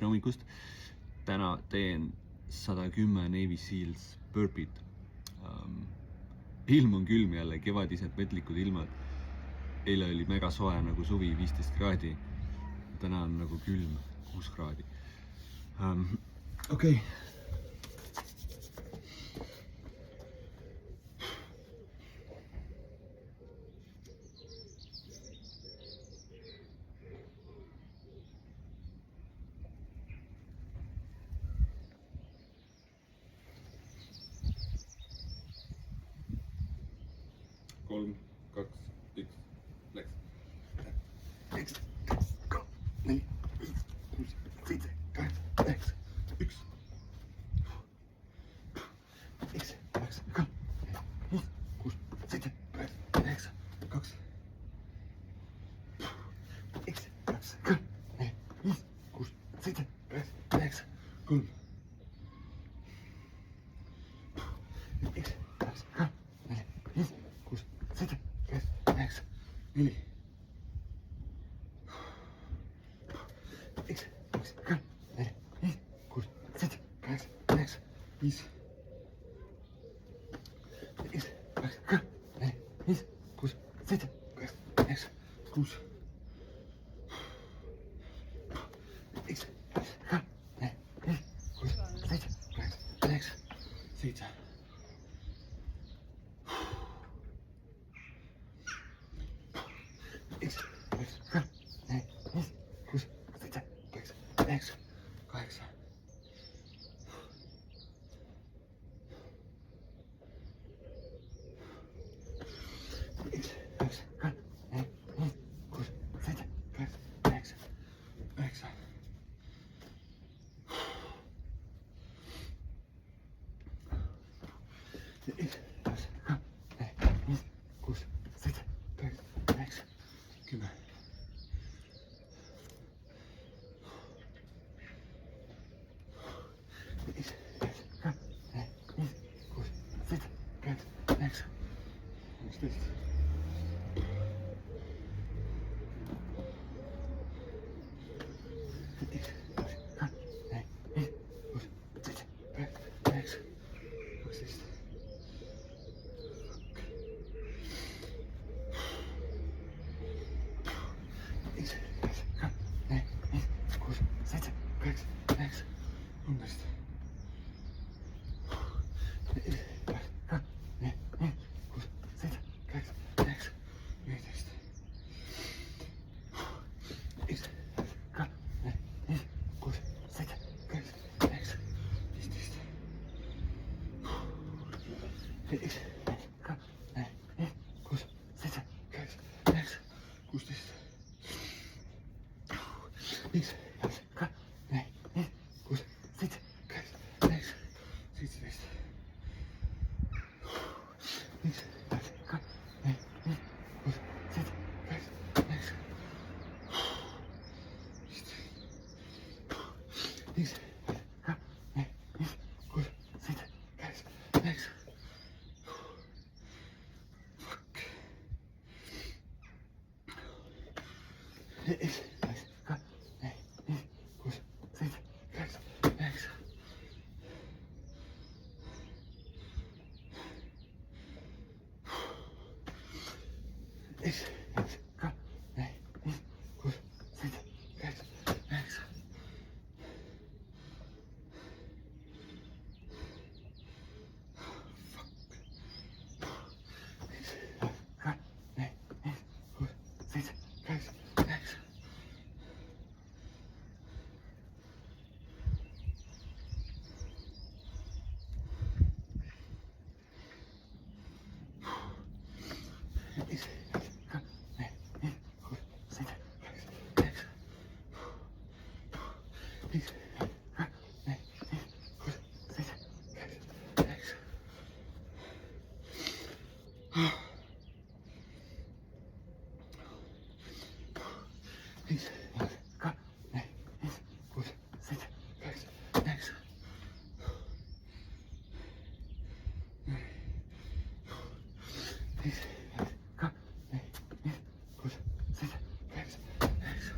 tere hommikust. Täna teen 110 Navy Seals burpeed. Ilm on külm jälle, kevadised petlikud ilmad. Eile oli mega soe nagu suvi, 15 kraadi. Täna on nagu külm, 6 kraadi. Okei. Kolm, kaks, üks, läks. Üks, kolm, neli, viis, kuus, seitse, kaheksa, üheksa, üks. Üks, kaheksa, kolm, viis, kuus, seitse, kaheksa, üheksa, kaks. Üks, kaheksa, kolm, neli, viis, kuus, seitse, kaheksa, üheksa, kolm. Üks, kaheksa, kolm, neli, viis, kuus, seitse, kaheksa, üheksa, neli. Üks, kaheksa, kolm, neli, viis, kuus, seitse, kaheksa, üheksa, viis. Üks, kaheksa, kolm, neli, viis, kuus, seitse, kaheksa, üheksa, kuus. Üks, kaheksa, kolm, neli, viis, kuus, seitse, kaheksa, üheksa, seitse. Üks, kaheksa, kolm, neli, viis, kuus, seitse, kaheksa, üheksa, kaheksa. Üks, kaheksa, kolm, neli, viis, kuus, seitse, kaheksa, üheksa, üheksa. Üks, kaheksa, kolm, neli, viis, kuus, seitse, kaheksa, üheksa, 10. Üks, kaheksa, kolm, neli, viis, kuus, seitse, kaheksa, üheksa, 11. Üks, kaheksa, kolm, neli, viis, kuus, seitse, kaheksa, üheksa, 12. Üks, kaheksa, kolm, neli, viis, kuus, seitse, kaheksa, üheksa, 13. Üks, kaheksa, kolm, neli, viis, kuus, seitse, kaheksa, üheksa, 14. Üks, kaheksa, kolm, neli, viis, kuus, seitse, kaheksa, üheksa, 15. Üks, kaheksa, kolm, neli, viis, kuus, seitse, kaheksa, üheksa, 16. Üks, kaheksa, kolm, neli, viis, kuus, seitse, kaheksa, üheksa, 17. Üks, kaheksa, kolm, neli, viis, kuus, seitse, kaheksa, üheksa, 15. Üks, kaheksa, kolm, neli, viis, kuus, seitse, kaheksa, üheksa. Üks, kaheksa, kolm, neli, viis, kuus, seitse, kaheksa, üheksa. Üks, kaheksa, kolm, neli, viis, kuus, seitse, kaheksa, üheksa. Üks, kaheksa, kolm, neli, viis, kuus, seitse, kaheksa, üheksa. Üks, kaheksa, kolm, neli, viis, kuus, seitse, kaheksa, üheksa. Üks, kaheksa, kolm, neli, viis, kuus, seitse, kaheksa, üheksa. Üks, kaheksa, kolm, neli, viis, kuus, seitse, kaheksa, üheksa. Üks, kaheksa, kolm, neli, viis, kuus, seitse, kaheksa, üheksa.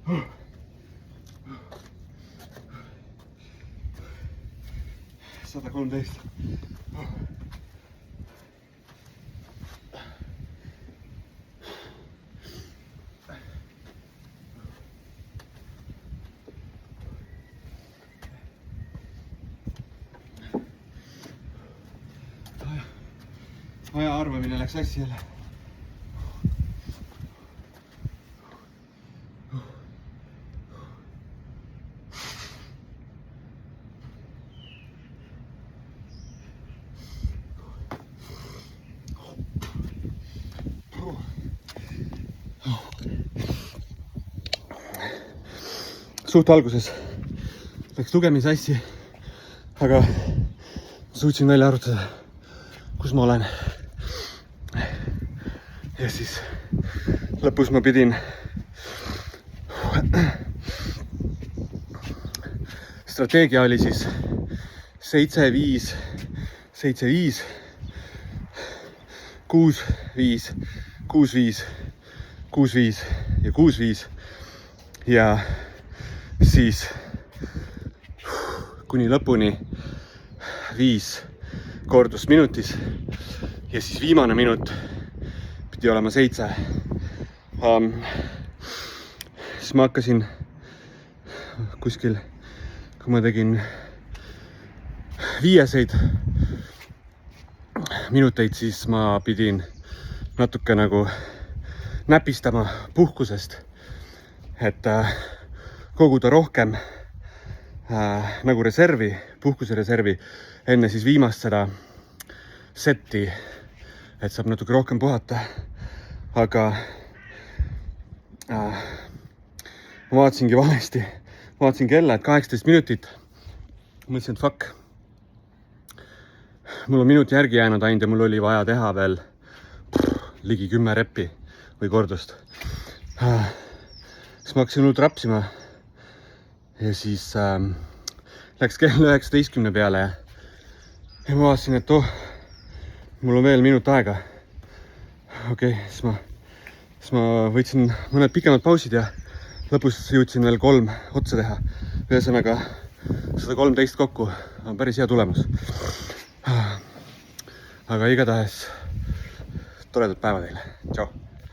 113. aja arvamine läks hästi jälle. Suht alguses läks lugemine sassi, aga suutsin välja arvutada, kus ma olen. Ja siis lõpus ma pidin strateegia oli siis 7, 5, 7, 5, 6, 5, 6, 5, 6, 5 ja 6, 5 ja siis kuni lõpuni 5 kordust minutis ja siis viimane minut pidi olema 7. Siis ma hakkasin kuskil, kui ma tegin 5 minuteid, siis ma pidin natuke nagu näpistama puhkusest, et koguda rohkem nagu reservi, puhkusereservi enne siis viimast seda setti, et saab natuke rohkem puhata. Aga ma vaatasingi valesti, vaatasin kella, et 18 minutit. Mõtlesin, et fuck, mul on minut järgi jäänud ainult ja mul oli vaja teha veel ligi 10 reppi või kordust. Siis ma hakkasin hullult rapsima ja siis läks kell 19 peale ja ma vaatasin, et mul on veel minut aega. Okei, siis ma võtsin mõned pikemad pausid ja lõpus jõudsin veel 3 otsa teha. Ühesõnaga 113 kokku on päris hea tulemus. Aga igatahes toredat päeva teile. Tšau!